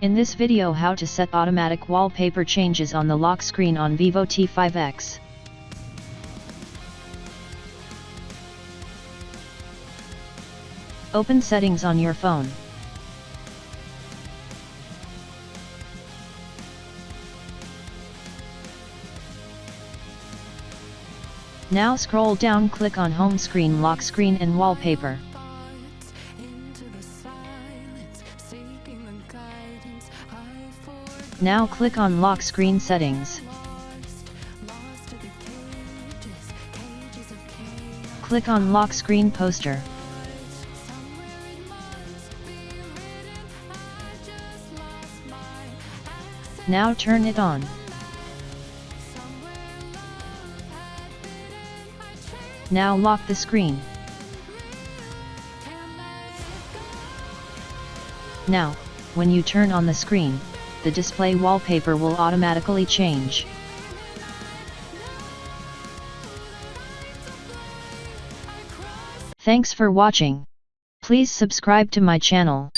In this video, how to set automatic wallpaper changes on the lock screen on Vivo T5x. Open Settings on your phone. Now scroll down, click on Home Screen, Lock Screen and Wallpaper. Now click on Lock Screen Settings. Click on Lock Screen Poster. Now turn it on. Now lock the screen. Now, when you turn on the screen, the display wallpaper will automatically change. Thanks for watching. Please subscribe to my channel.